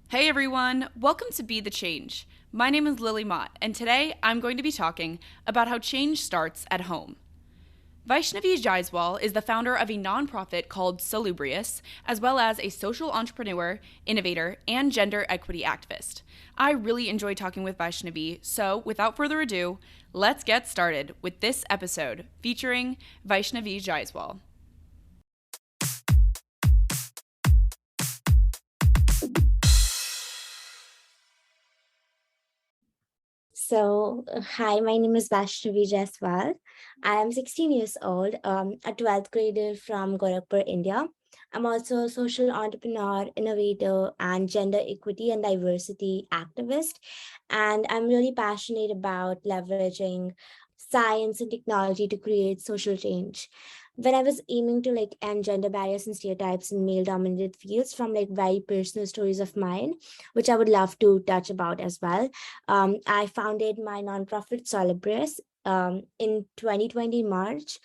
Hey everyone, welcome to Be the Change. My name is Lily Mott, and today I'm going to be talking about how change starts at home. Vaishnavi Jaiswal is the founder of a nonprofit called Salubrious, as well as a social entrepreneur, innovator, and gender equity activist. I really enjoy talking with Vaishnavi, so without further ado, let's get started with this episode featuring Vaishnavi Jaiswal. Hi, my name is Vaishnavi Jaiswal. I am 16 years old, a 12th grader from Gorakhpur, India. I'm also a social entrepreneur, innovator, and gender equity and diversity activist. And I'm really passionate about leveraging science and technology to create social change. When I was aiming to end gender barriers and stereotypes in male dominated fields from very personal stories of mine, which I would love to touch about as well. I founded my nonprofit Solibris in 2020 March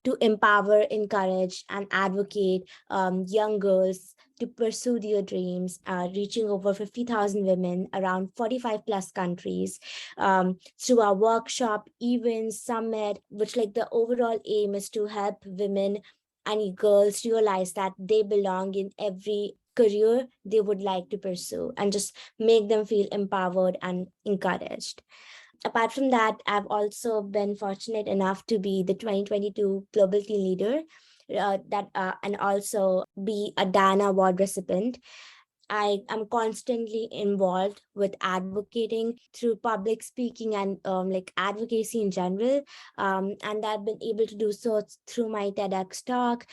to empower, encourage, and advocate young girls to pursue their dreams, reaching over 50,000 women around 45 plus countries through our workshop, events, summit, which the overall aim is to help women and girls realize that they belong in every career they would like to pursue and just make them feel empowered and encouraged. Apart from that, I've also been fortunate enough to be the 2022 Global Teen Leader and also be a Dana Award recipient. I am constantly involved with advocating through public speaking and advocacy in general. And I've been able to do so through my TEDx talk,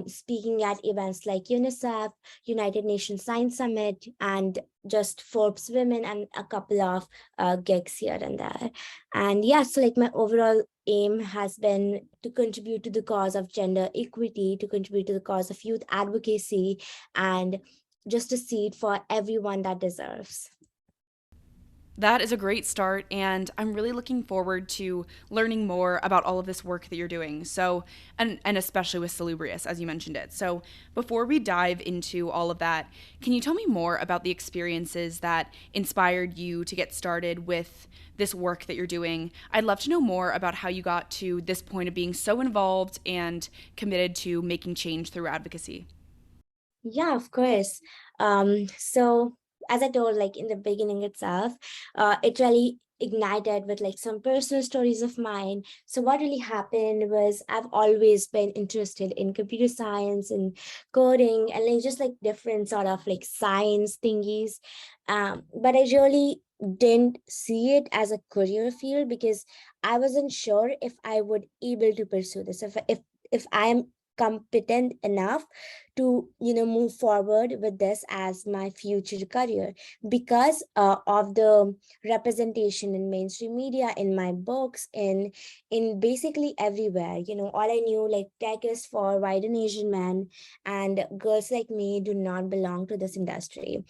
speaking at events like UNICEF, United Nations Science Summit, and just Forbes Women, and a couple of gigs here and there. And yeah, so my overall aim has been to contribute to the cause of gender equity, to contribute to the cause of youth advocacy, and just a seat for everyone that deserves. That is a great start, and I'm really looking forward to learning more about all of this work that you're doing. And especially with Salubrious, as you mentioned it. So, before we dive into all of that, can you tell me more about the experiences that inspired you to get started with this work that you're doing? I'd love to know more about how you got to this point of being so involved and committed to making change through advocacy. Yeah, of course. So as I told, in the beginning itself, it really ignited with some personal stories of mine. So what really happened was I've always been interested in computer science and coding and just different sort of science thingies. But I really didn't see it as a career field because I wasn't sure if I would able to pursue this. If I am competent enough to move forward with this as my future career because of the representation in mainstream media, in my books, in basically everywhere. All I knew, tech is for white and Asian men, and girls like me do not belong to this industry.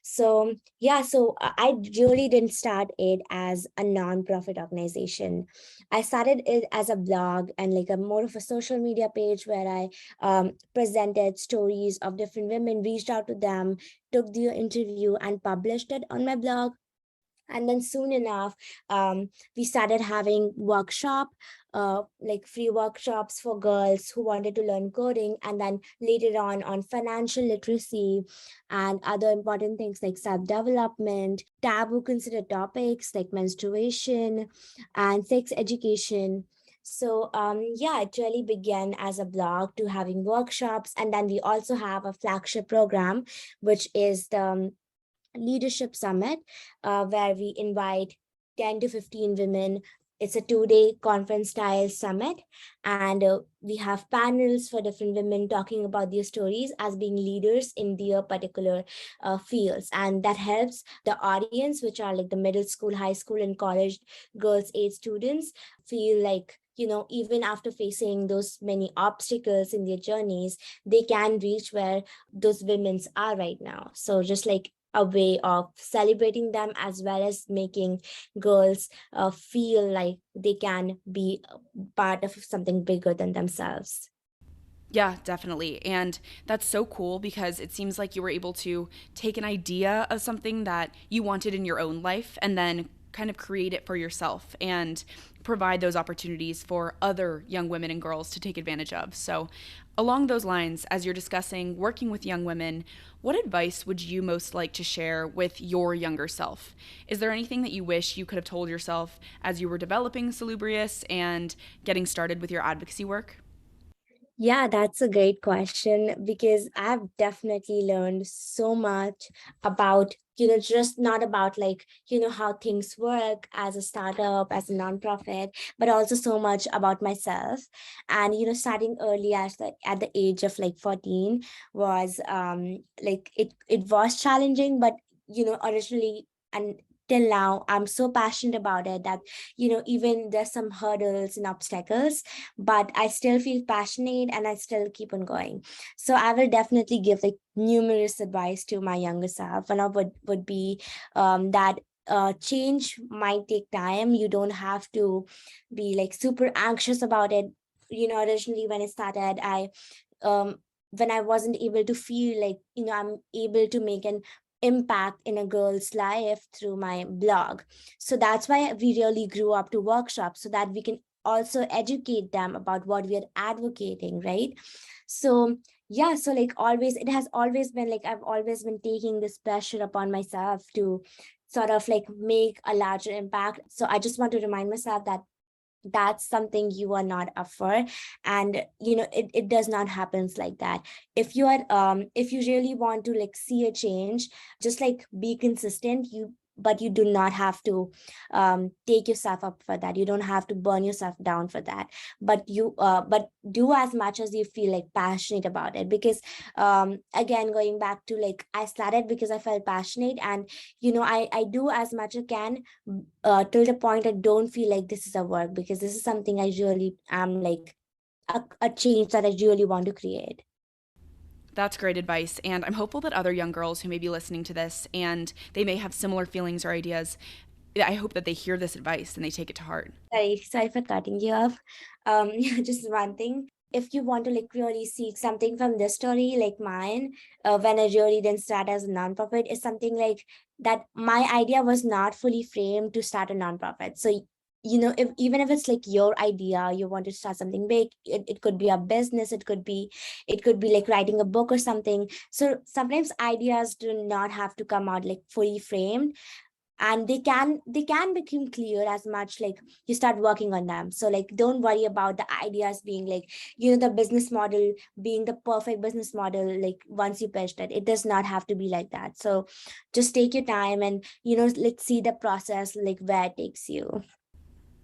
So yeah, so I really didn't start it as a non-profit organization. I started it as a blog and a more of a social media page where I presented stories of different women, reached out to them, took their interview, and published it on my blog. And then soon enough, we started having free workshops for girls who wanted to learn coding, and then later on financial literacy and other important things like self-development, taboo considered topics like menstruation and sex education. So yeah, it really began as a blog to having workshops, and then we also have a flagship program, which is the Leadership Summit, where we invite 10 to 15 women. It's a 2 day conference style summit, and we have panels for different women talking about their stories as being leaders in their particular fields. And that helps the audience, which are the middle school, high school, and college girls age students, feel even after facing those many obstacles in their journeys, they can reach where those women's are right now. So just a way of celebrating them as well as making girls feel like they can be part of something bigger than themselves. Yeah, definitely. And that's so cool because it seems like you were able to take an idea of something that you wanted in your own life and then kind of create it for yourself and provide those opportunities for other young women and girls to take advantage of. So, along those lines, as you're discussing working with young women, what advice would you most like to share with your younger self? Is there anything that you wish you could have told yourself as you were developing Salubrious and getting started with your advocacy work? Yeah, that's a great question because I've definitely learned so much about, just not about like, how things work as a startup, as a nonprofit, but also so much about myself. And, starting early at the age of like 14 was like it was challenging, but originally and till now, I'm so passionate about it that, even there's some hurdles and obstacles, but I still feel passionate and I still keep on going. So I will definitely give like numerous advice to my younger self. And I would be that change might take time. You don't have to be like super anxious about it. Originally when I started, um when I wasn't able to feel like, I'm able to make an impact in a girl's life through my blog. So that's why we really grew up to workshops so that we can also educate them about what we are advocating, right? So yeah, so like always, it has always been like I've always been taking this pressure upon myself to sort of like make a larger impact. So I just want to remind myself that that's something you are not up for, and it does not happens like that. If you really want to like see a change, just like be consistent. But you do not have to take yourself up for that. You don't have to burn yourself down for that, but do as much as you feel like passionate about it, because again, going back to like I started because I felt passionate, and I do as much as I can till the point I don't feel like this is a work, because this is something I really am like a change that I really want to create. That's great advice. And I'm hopeful that other young girls who may be listening to this and they may have similar feelings or ideas, I hope that they hear this advice and they take it to heart. Sorry for cutting you off. Just one thing. If you want to like really seek something from this story, like mine, when I really didn't start as a nonprofit, is something like that. My idea was not fully framed to start a nonprofit. So if even if it's like your idea, you want to start something big, it could be a business, it could be like writing a book or something. So sometimes ideas do not have to come out like fully framed, and they can become clear as much like you start working on them. So like don't worry about the ideas being like, the business model being the perfect business model. Like once you pitched it, it does not have to be like that. So just take your time, and let's see the process like where it takes you.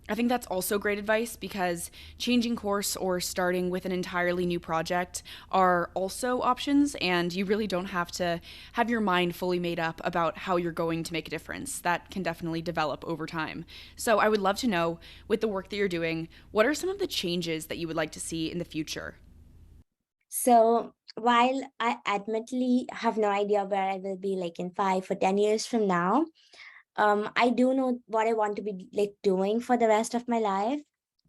I think that's also great advice because changing course or starting with an entirely new project are also options, and you really don't have to have your mind fully made up about how you're going to make a difference. That can definitely develop over time. So, I would love to know, with the work that you're doing, what are some of the changes that you would like to see in the future? So while I admittedly have no idea where I will be like in 5 or 10 years from now, I do know what I want to be like doing for the rest of my life.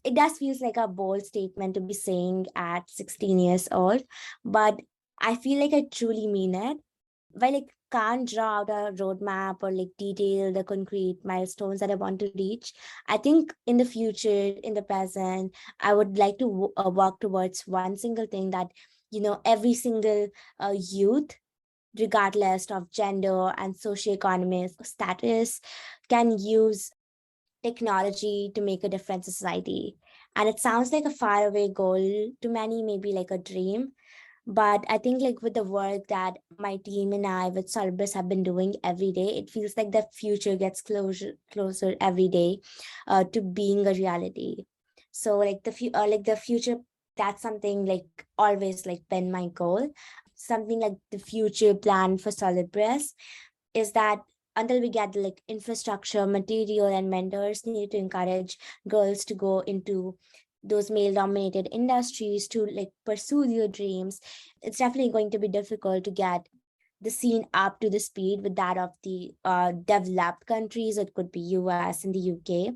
It does feels like a bold statement to be saying at 16 years old, but I feel like I truly mean it. While I can't draw out a roadmap or like detail the concrete milestones that I want to reach, I think in the future, in the present, I would like to work towards one single thing that, every single youth, regardless of gender and socioeconomic status, can use technology to make a difference in society. And it sounds like a faraway goal to many, maybe like a dream. But I think like with the work that my team and I with Solbris have been doing every day, it feels like the future gets closer every day to being a reality. So like the future, that's something like always like been my goal. Something like the future plan for Solibris is that until we get the like infrastructure, material, and mentors need to encourage girls to go into those male dominated industries to like pursue their dreams, it's definitely going to be difficult to get the scene up to the speed with that of the developed countries. It could be US and the UK,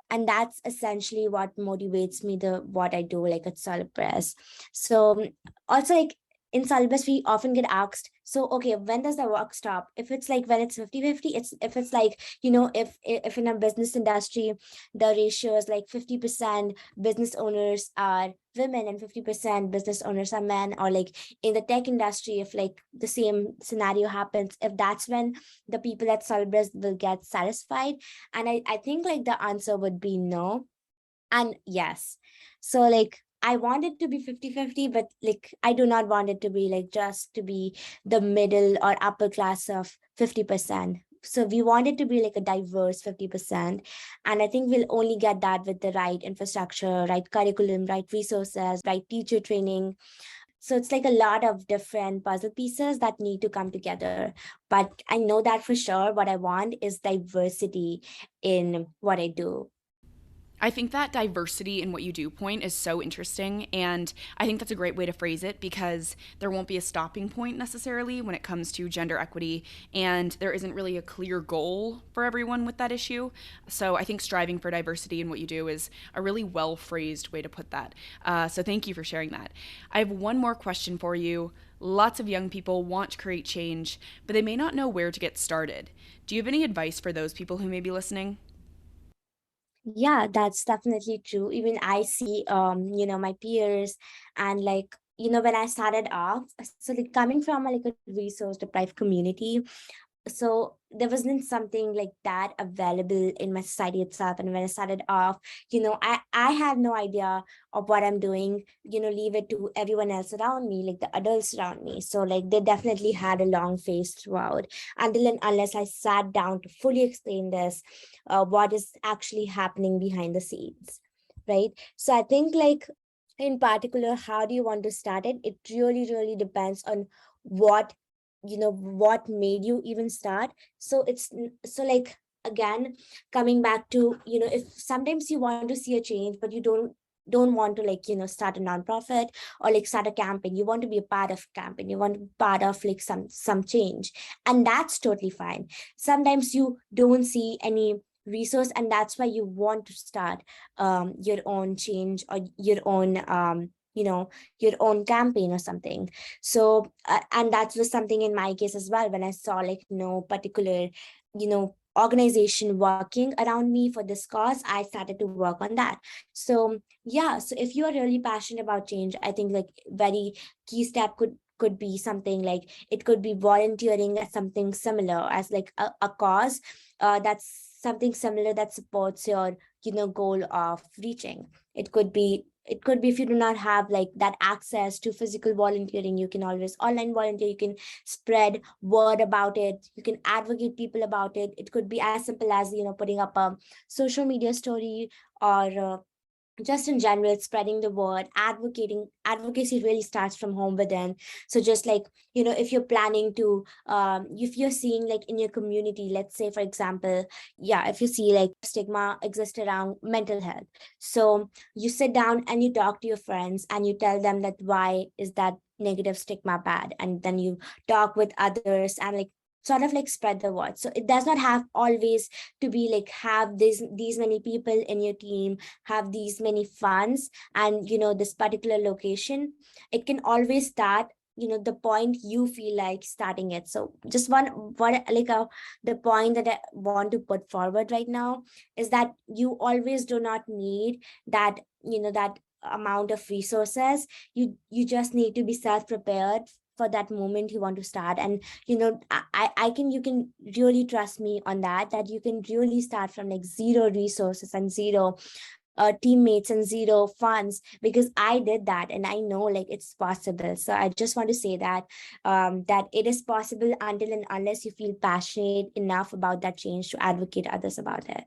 and that's essentially what motivates me, the what I do like at Solid Press. So also like in Solibus we often get asked, so okay, when does the work stop? If it's like when it's 50-50, it's if it's like, if in a business industry the ratio is like 50% business owners are women and 50% business owners are men, or like in the tech industry, if like the same scenario happens, if that's when the people at Solibus will get satisfied. And I think like the answer would be no and yes. So like I want it to be 50-50, but like I do not want it to be like just to be the middle or upper class of 50%. So we want it to be like a diverse 50%. And I think we'll only get that with the right infrastructure, right curriculum, right resources, right teacher training. So it's like a lot of different puzzle pieces that need to come together. But I know that for sure what I want is diversity in what I do. I think that diversity in what you do point is so interesting. And I think that's a great way to phrase it because there won't be a stopping point necessarily when it comes to gender equity. And there isn't really a clear goal for everyone with that issue. So I think striving for diversity in what you do is a really well phrased way to put that. So thank you for sharing that. I have one more question for you. Lots of young people want to create change, but they may not know where to get started. Do you have any advice for those people who may be listening? Yeah, that's definitely true. Even I see, my peers and like, when I started off, so like coming from like a resource deprived community, so there wasn't something like that available in my society itself. And when I started off, I had no idea of what I'm doing, leave it to everyone else around me, like the adults around me. So like they definitely had a long phase throughout until and unless I sat down to fully explain this, what is actually happening behind the scenes, right? So I think like in particular, how do you want to start it? It really, really depends on what what made you even start. So so like again, coming back to, if sometimes you want to see a change but you don't want to like start a nonprofit or like start a campaign, you want to be a part of campaign, you want to be part of like some change, and that's totally fine. Sometimes you don't see any resource, and that's why you want to start your own change or your own your own campaign or something. So and that was something in my case as well. When I saw like no particular organization working around me for this cause, I started to work on that. So yeah, so if you are really passionate about change, I think like very key step could be something like it could be volunteering at something similar as like a cause that's something similar that supports your goal of reaching. It could be if you do not have like that access to physical volunteering, you can always online volunteer, you can spread word about it, you can advocate people about it. It could be as simple as putting up a social media story, or just in general spreading the word. Advocacy really starts from home within. So just like if you're planning to if you're seeing like in your community, let's say for example, yeah, if you see like stigma exists around mental health, so you sit down and you talk to your friends and you tell them that why is that negative stigma bad, and then you talk with others and like sort of like spread the word. So it does not have always to be like have these many people in your team, have these many funds, and this particular location. It can always start the point you feel like starting it. So just one what like the point that I want to put forward right now is that you always do not need that that amount of resources. You just need to be self prepared for that moment you want to start. And I can you can really trust me on that you can really start from like zero resources and zero teammates and zero funds, because I did that and I know like it's possible. So I just want to say that that it is possible until and unless you feel passionate enough about that change to advocate others about it.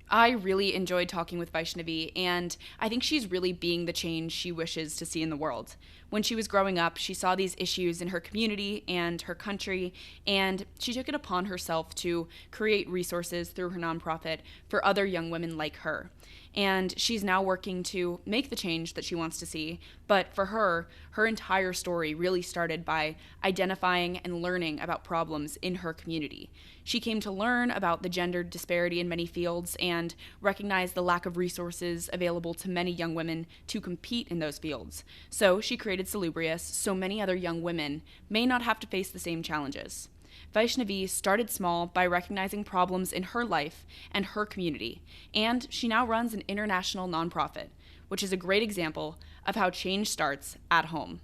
I really enjoyed talking with Vaishnavi, and I think she's really being the change she wishes to see in the world. When she was growing up, she saw these issues in her community and her country, and she took it upon herself to create resources through her nonprofit for other young women like her. and she's now working to make the change that she wants to see. But for her, her entire story really started by identifying and learning about problems in her community. She came to learn about the gender disparity in many fields and recognize the lack of resources available to many young women to compete in those fields. So she created Salubrious so many other young women may not have to face the same challenges. Vaishnavi started small by recognizing problems in her life and her community, and she now runs an international nonprofit, which is a great example of how change starts at home.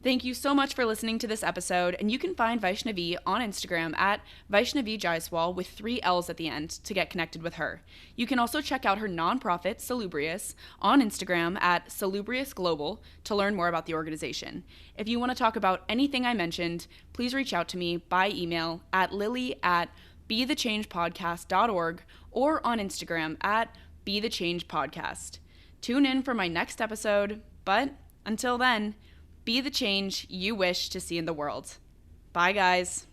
Thank you so much for listening to this episode, and you can find Vaishnavi on Instagram at Vaishnavi Jaiswal with 3 L's at the end to get connected with her. You can also check out her nonprofit, Salubrious, on Instagram at Salubrious Global to learn more about the organization. If you want to talk about anything I mentioned, please reach out to me by email at lily@bethechangepodcast.org or on Instagram at bethechangepodcast. Tune in for my next episode, but until then, be the change you wish to see in the world. Bye, guys.